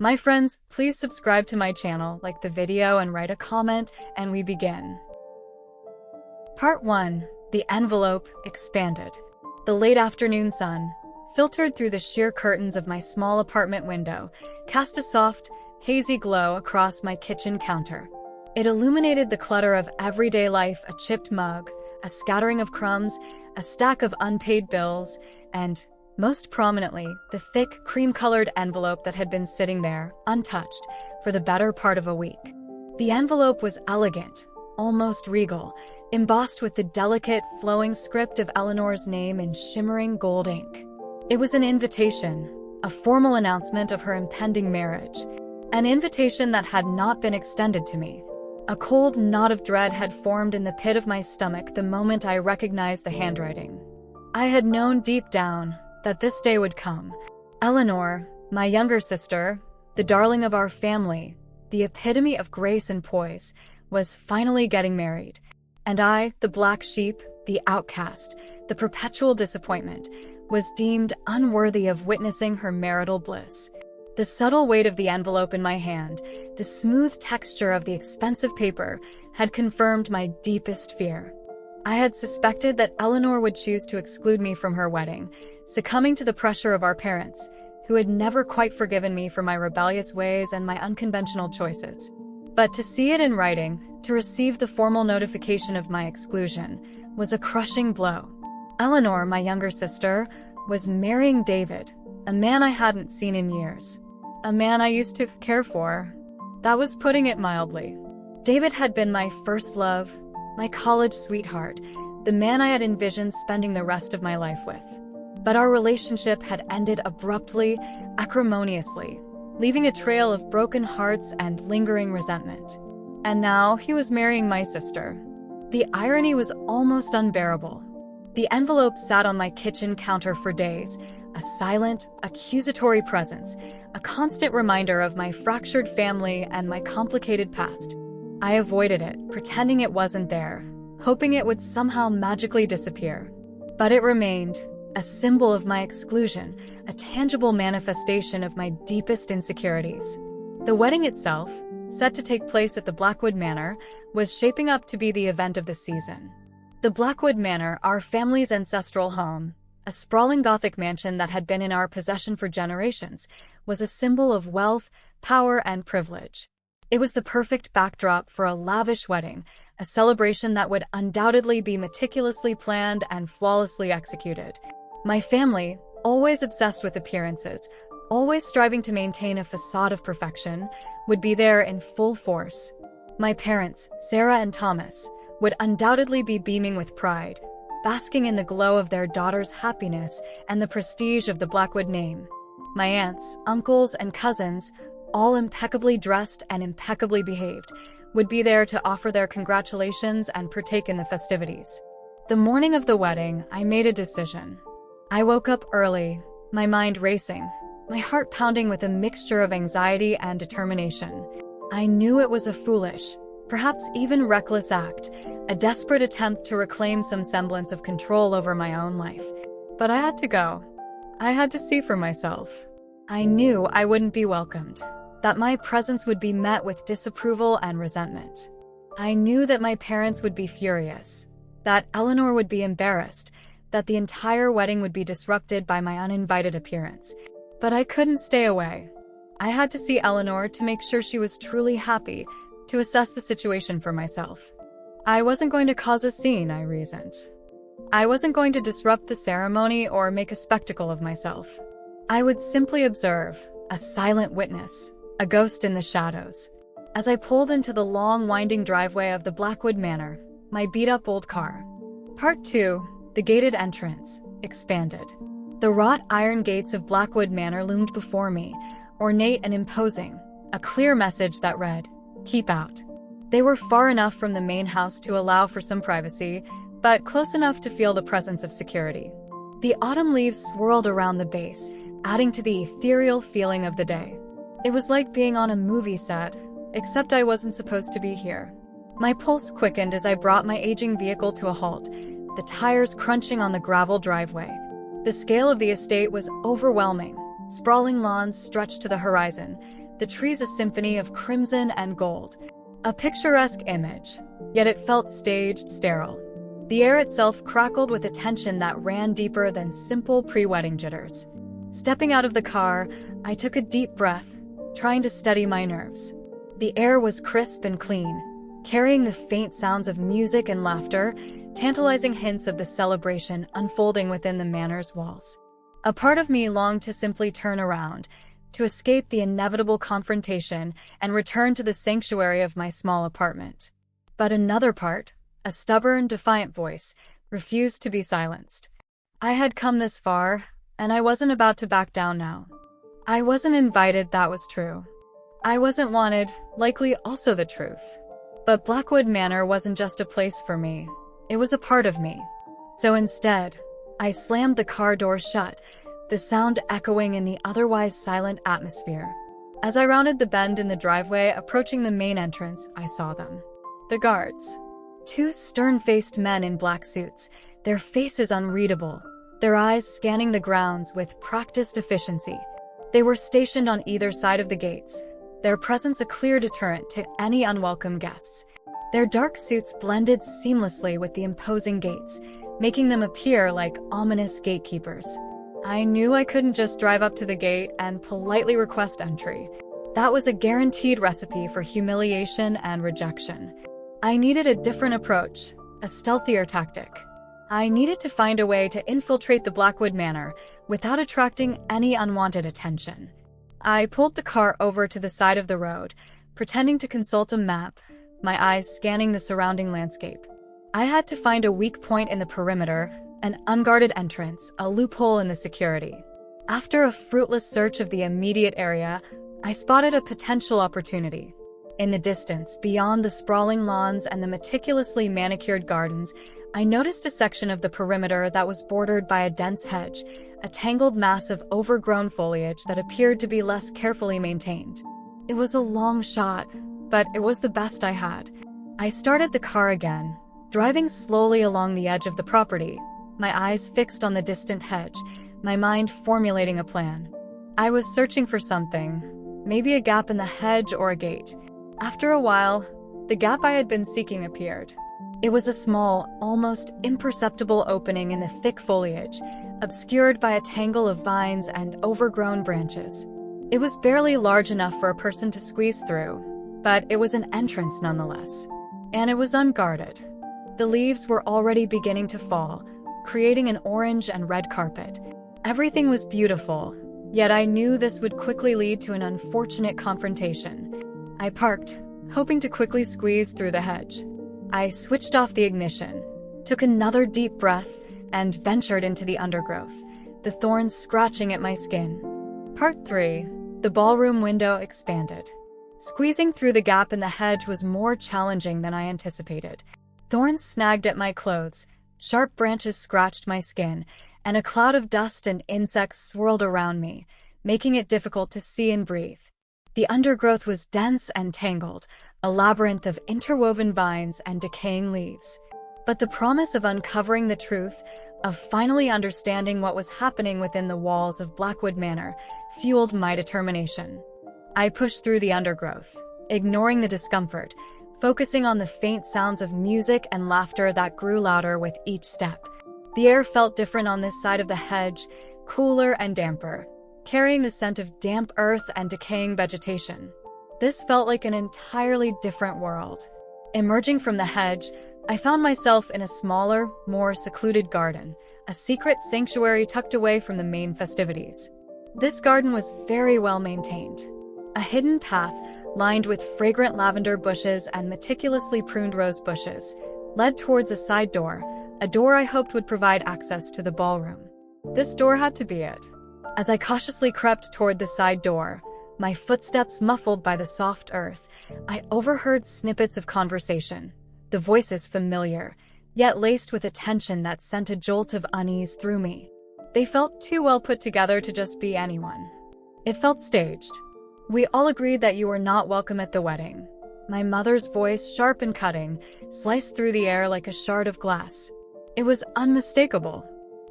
My friends, please subscribe to my channel, like the video, and write a comment, and we begin. Part 1. The envelope expanded. The late afternoon sun, filtered through the sheer curtains of my small apartment window, cast a soft, hazy glow across my kitchen counter. It illuminated the clutter of everyday life: a chipped mug, a scattering of crumbs, a stack of unpaid bills, and, most prominently, the thick, cream-colored envelope that had been sitting there, untouched, for the better part of a week. The envelope was elegant, almost regal, embossed with the delicate, flowing script of Eleanor's name in shimmering gold ink. It was an invitation, a formal announcement of her impending marriage, an invitation that had not been extended to me. A cold knot of dread had formed in the pit of my stomach the moment I recognized the handwriting. I had known deep down that this day would come. Eleanor, my younger sister, the darling of our family, the epitome of grace and poise, was finally getting married. And I, the black sheep, the outcast, the perpetual disappointment, was deemed unworthy of witnessing her marital bliss. The subtle weight of the envelope in my hand, the smooth texture of the expensive paper, had confirmed my deepest fear. I had suspected that Eleanor would choose to exclude me from her wedding, succumbing to the pressure of our parents, who had never quite forgiven me for my rebellious ways and my unconventional choices. But to see it in writing, to receive the formal notification of my exclusion, was a crushing blow. Eleanor, my younger sister, was marrying David, a man I hadn't seen in years. A man I used to care for. That was putting it mildly. David had been my first love, my college sweetheart, the man I had envisioned spending the rest of my life with. But our relationship had ended abruptly, acrimoniously, leaving a trail of broken hearts and lingering resentment. And now he was marrying my sister. The irony was almost unbearable. The envelope sat on my kitchen counter for days, a silent, accusatory presence, a constant reminder of my fractured family and my complicated past. I avoided it, pretending it wasn't there, hoping it would somehow magically disappear. But it remained, a symbol of my exclusion, a tangible manifestation of my deepest insecurities. The wedding itself, set to take place at the Blackwood Manor, was shaping up to be the event of the season. The Blackwood Manor, our family's ancestral home, a sprawling Gothic mansion that had been in our possession for generations, was a symbol of wealth, power, and privilege. It was the perfect backdrop for a lavish wedding, a celebration that would undoubtedly be meticulously planned and flawlessly executed. My family, always obsessed with appearances, always striving to maintain a facade of perfection, would be there in full force. My parents, Sarah and Thomas, would undoubtedly be beaming with pride, basking in the glow of their daughter's happiness and the prestige of the Blackwood name. My aunts, uncles, and cousins, all impeccably dressed and impeccably behaved, would be there to offer their congratulations and partake in the festivities. The morning of the wedding, I made a decision. I woke up early, my mind racing, my heart pounding with a mixture of anxiety and determination. I knew it was a foolish, perhaps even reckless act, a desperate attempt to reclaim some semblance of control over my own life. But I had to go. I had to see for myself. I knew I wouldn't be welcomed, that my presence would be met with disapproval and resentment. I knew that my parents would be furious, that Eleanor would be embarrassed, that the entire wedding would be disrupted by my uninvited appearance. But I couldn't stay away. I had to see Eleanor to make sure she was truly happy, to assess the situation for myself. I wasn't going to cause a scene, I reasoned. I wasn't going to disrupt the ceremony or make a spectacle of myself. I would simply observe, a silent witness, a ghost in the shadows. As I pulled into the long, winding driveway of the Blackwood Manor, my beat-up old car. Part 2, the gated entrance, expanded. The wrought iron gates of Blackwood Manor loomed before me, ornate and imposing, a clear message that read, "Keep out." They were far enough from the main house to allow for some privacy, but close enough to feel the presence of security. The autumn leaves swirled around the base, adding to the ethereal feeling of the day. It was like being on a movie set, except I wasn't supposed to be here. My pulse quickened as I brought my aging vehicle to a halt, the tires crunching on the gravel driveway. The scale of the estate was overwhelming. Sprawling lawns stretched to the horizon, the trees a symphony of crimson and gold. A picturesque image, yet it felt staged, sterile. The air itself crackled with a tension that ran deeper than simple pre-wedding jitters. Stepping out of the car, I took a deep breath, trying to steady my nerves. The air was crisp and clean, carrying the faint sounds of music and laughter, tantalizing hints of the celebration unfolding within the manor's walls. A part of me longed to simply turn around, to escape the inevitable confrontation and return to the sanctuary of my small apartment. But another part, a stubborn, defiant voice, refused to be silenced. I had come this far, and I wasn't about to back down now. I wasn't invited, that was true. I wasn't wanted, likely also the truth. But Blackwood Manor wasn't just a place for me. It was a part of me. So instead, I slammed the car door shut, the sound echoing in the otherwise silent atmosphere. As I rounded the bend in the driveway approaching the main entrance, I saw them. The guards. Two stern-faced men in black suits, their faces unreadable, their eyes scanning the grounds with practiced efficiency. They were stationed on either side of the gates, their presence a clear deterrent to any unwelcome guests. Their dark suits blended seamlessly with the imposing gates, making them appear like ominous gatekeepers. I knew I couldn't just drive up to the gate and politely request entry. That was a guaranteed recipe for humiliation and rejection. I needed a different approach, a stealthier tactic. I needed to find a way to infiltrate the Blackwood Manor without attracting any unwanted attention. I pulled the car over to the side of the road, pretending to consult a map, my eyes scanning the surrounding landscape. I had to find a weak point in the perimeter, an unguarded entrance, a loophole in the security. After a fruitless search of the immediate area, I spotted a potential opportunity. In the distance, beyond the sprawling lawns and the meticulously manicured gardens, I noticed a section of the perimeter that was bordered by a dense hedge, a tangled mass of overgrown foliage that appeared to be less carefully maintained. It was a long shot, but it was the best I had. I started the car again, driving slowly along the edge of the property, my eyes fixed on the distant hedge, my mind formulating a plan. I was searching for something, maybe a gap in the hedge or a gate. After a while, the gap I had been seeking appeared. It was a small, almost imperceptible opening in the thick foliage, obscured by a tangle of vines and overgrown branches. It was barely large enough for a person to squeeze through, but it was an entrance nonetheless. And it was unguarded. The leaves were already beginning to fall, creating an orange and red carpet. Everything was beautiful, yet I knew this would quickly lead to an unfortunate confrontation. I parked, hoping to quickly squeeze through the hedge. I switched off the ignition, took another deep breath, and ventured into the undergrowth, the thorns scratching at my skin. Part 3. The ballroom window expanded. Squeezing through the gap in the hedge was more challenging than I anticipated. Thorns snagged at my clothes, sharp branches scratched my skin, and a cloud of dust and insects swirled around me, making it difficult to see and breathe. The undergrowth was dense and tangled, a labyrinth of interwoven vines and decaying leaves. But the promise of uncovering the truth, of finally understanding what was happening within the walls of Blackwood Manor, fueled my determination. I pushed through the undergrowth, ignoring the discomfort, focusing on the faint sounds of music and laughter that grew louder with each step. The air felt different on this side of the hedge, cooler and damper, carrying the scent of damp earth and decaying vegetation. This felt like an entirely different world. Emerging from the hedge, I found myself in a smaller, more secluded garden, a secret sanctuary tucked away from the main festivities. This garden was very well maintained. A hidden path, lined with fragrant lavender bushes and meticulously pruned rose bushes, led towards a side door, a door I hoped would provide access to the ballroom. This door had to be it. As I cautiously crept toward the side door, my footsteps muffled by the soft earth, I overheard snippets of conversation, the voices familiar, yet laced with a tension that sent a jolt of unease through me. They felt too well put together to just be anyone. It felt staged. "We all agreed that you were not welcome at the wedding." My mother's voice, sharp and cutting, sliced through the air like a shard of glass. It was unmistakable,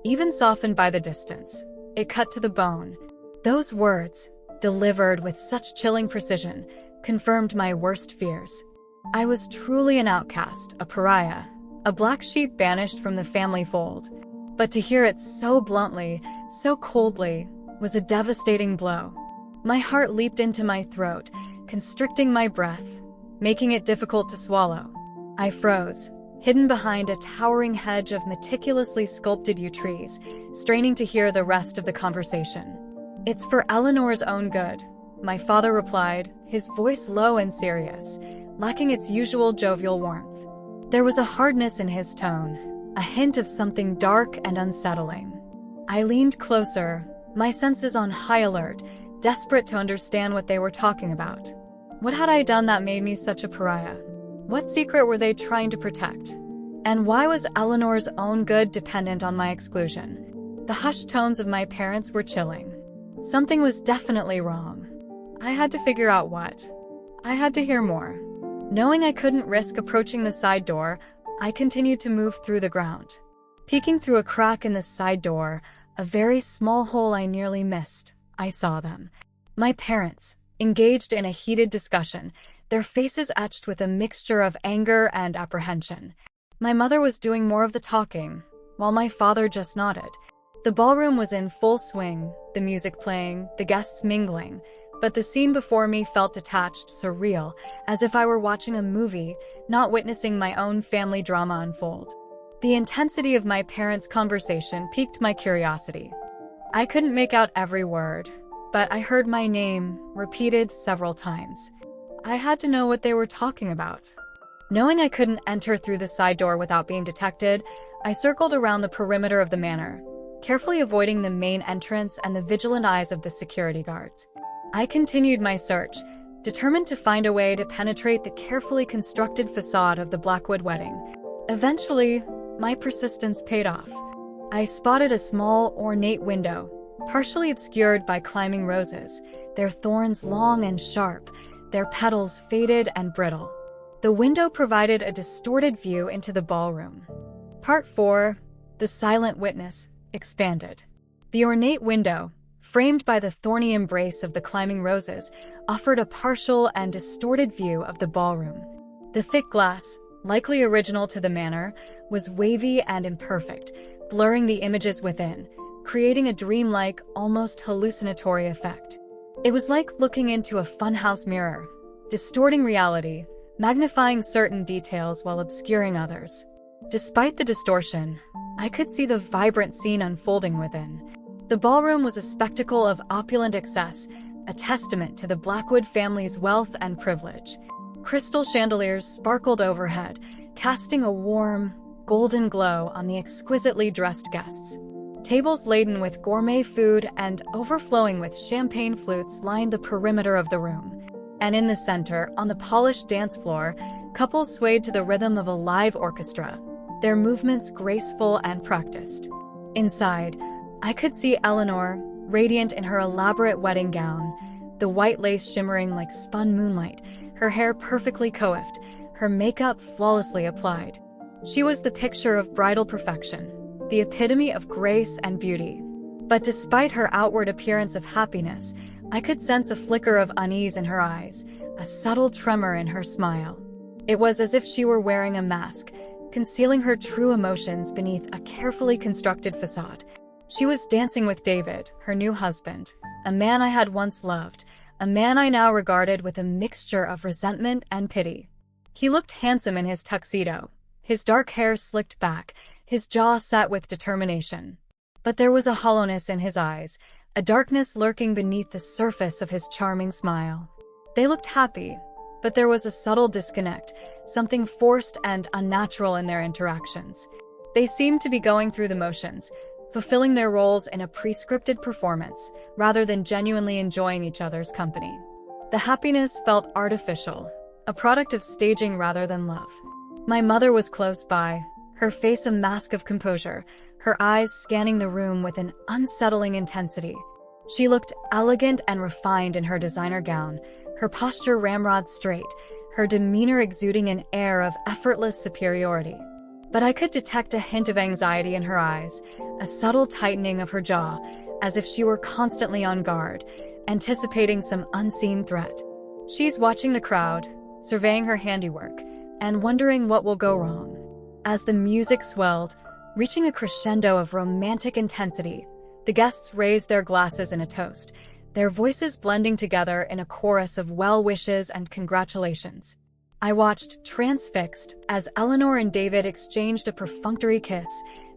even softened by the distance. It cut to the bone. Those words, delivered with such chilling precision, confirmed my worst fears. I was truly an outcast, a pariah, a black sheep banished from the family fold. But to hear it so bluntly, so coldly, was a devastating blow. My heart leaped into my throat, constricting my breath, making it difficult to swallow. I froze, hidden behind a towering hedge of meticulously sculpted yew trees, straining to hear the rest of the conversation. "It's for Eleanor's own good," my father replied, his voice low and serious, lacking its usual jovial warmth. There was a hardness in his tone, a hint of something dark and unsettling. I leaned closer, my senses on high alert, desperate to understand what they were talking about. What had I done that made me such a pariah? What secret were they trying to protect? And why was Eleanor's own good dependent on my exclusion? The hushed tones of my parents were chilling. Something was definitely wrong. I had to figure out what. I had to hear more. Knowing I couldn't risk approaching the side door, I continued to move through the ground. Peeking through a crack in the side door, a very small hole I nearly missed, I saw them. My parents, engaged in a heated discussion, their faces etched with a mixture of anger and apprehension. My mother was doing more of the talking, while my father just nodded. The ballroom was in full swing, the music playing, the guests mingling, but the scene before me felt detached, surreal, as if I were watching a movie, not witnessing my own family drama unfold. The intensity of my parents' conversation piqued my curiosity. I couldn't make out every word, but I heard my name repeated several times. I had to know what they were talking about. Knowing I couldn't enter through the side door without being detected, I circled around the perimeter of the manor, carefully avoiding the main entrance and the vigilant eyes of the security guards. I continued my search, determined to find a way to penetrate the carefully constructed facade of the Blackwood wedding. Eventually, my persistence paid off. I spotted a small, ornate window, partially obscured by climbing roses, their thorns long and sharp, their petals faded and brittle. The window provided a distorted view into the ballroom. Part 4, The Silent Witness, expanded. The ornate window, framed by the thorny embrace of the climbing roses, offered a partial and distorted view of the ballroom. The thick glass, likely original to the manor, was wavy and imperfect, blurring the images within, creating a dreamlike, almost hallucinatory effect. It was like looking into a funhouse mirror, distorting reality, magnifying certain details while obscuring others. Despite the distortion, I could see the vibrant scene unfolding within. The ballroom was a spectacle of opulent excess, a testament to the Blackwood family's wealth and privilege. Crystal chandeliers sparkled overhead, casting a warm, golden glow on the exquisitely dressed guests. Tables laden with gourmet food and overflowing with champagne flutes lined the perimeter of the room. And in the center, on the polished dance floor, couples swayed to the rhythm of a live orchestra, their movements graceful and practiced. Inside, I could see Eleanor, radiant in her elaborate wedding gown, the white lace shimmering like spun moonlight, her hair perfectly coiffed, her makeup flawlessly applied. She was the picture of bridal perfection, the epitome of grace and beauty. But despite her outward appearance of happiness, I could sense a flicker of unease in her eyes, a subtle tremor in her smile. It was as if she were wearing a mask, concealing her true emotions beneath a carefully constructed facade. She was dancing with David, her new husband, a man I had once loved, a man I now regarded with a mixture of resentment and pity. He looked handsome in his tuxedo, his dark hair slicked back, his jaw set with determination. But there was a hollowness in his eyes, a darkness lurking beneath the surface of his charming smile. They looked happy, but there was a subtle disconnect, something forced and unnatural in their interactions. They seemed to be going through the motions, fulfilling their roles in a pre-scripted performance, rather than genuinely enjoying each other's company. The happiness felt artificial, a product of staging rather than love. My mother was close by, her face a mask of composure, her eyes scanning the room with an unsettling intensity. She looked elegant and refined in her designer gown, her posture ramrod straight, her demeanor exuding an air of effortless superiority. But I could detect a hint of anxiety in her eyes, a subtle tightening of her jaw, as if she were constantly on guard, anticipating some unseen threat. She's watching the crowd, surveying her handiwork, and wondering what will go wrong. As the music swelled, reaching a crescendo of romantic intensity, the guests raised their glasses in a toast, their voices blending together in a chorus of well wishes and congratulations. I watched transfixed as Eleanor and David exchanged a perfunctory kiss,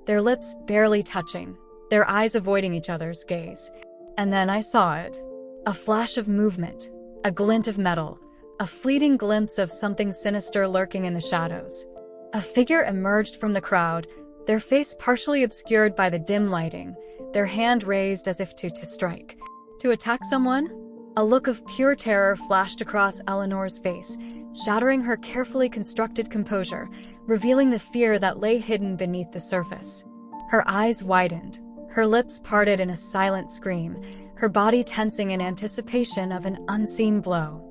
their lips barely touching, their eyes avoiding each other's gaze. And then I saw it. A flash of movement, a glint of metal, a fleeting glimpse of something sinister lurking in the shadows. A figure emerged from the crowd, their face partially obscured by the dim lighting, their hand raised as if to strike. To attack someone? A look of pure terror flashed across Eleanor's face, shattering her carefully constructed composure, revealing the fear that lay hidden beneath the surface. Her eyes widened, her lips parted in a silent scream, her body tensing in anticipation of an unseen blow.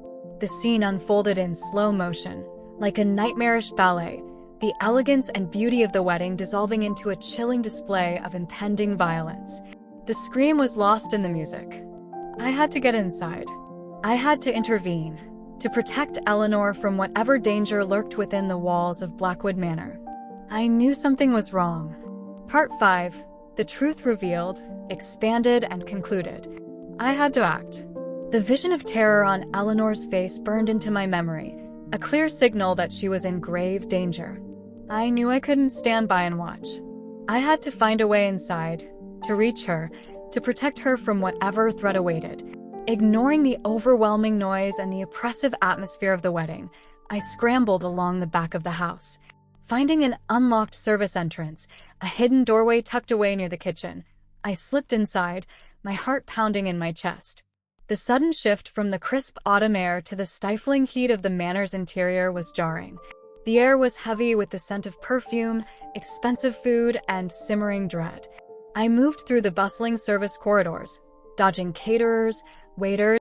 The scene unfolded in slow motion, like a nightmarish ballet, the elegance and beauty of the wedding dissolving into a chilling display of impending violence. The scream was lost in the music. I had to get inside. I had to intervene, to protect Eleanor from whatever danger lurked within the walls of Blackwood Manor. I knew something was wrong. Part 5. The truth revealed, expanded, and concluded. I had to act. The vision of terror on Eleanor's face burned into my memory, a clear signal that she was in grave danger. I knew I couldn't stand by and watch. I had to find a way inside, to reach her, to protect her from whatever threat awaited. Ignoring the overwhelming noise and the oppressive atmosphere of the wedding, I scrambled along the back of the house. Finding an unlocked service entrance, a hidden doorway tucked away near the kitchen, I slipped inside, my heart pounding in my chest. The sudden shift from the crisp autumn air to the stifling heat of the manor's interior was jarring. The air was heavy with the scent of perfume, expensive food, and simmering dread. I moved through the bustling service corridors, dodging caterers, waiters,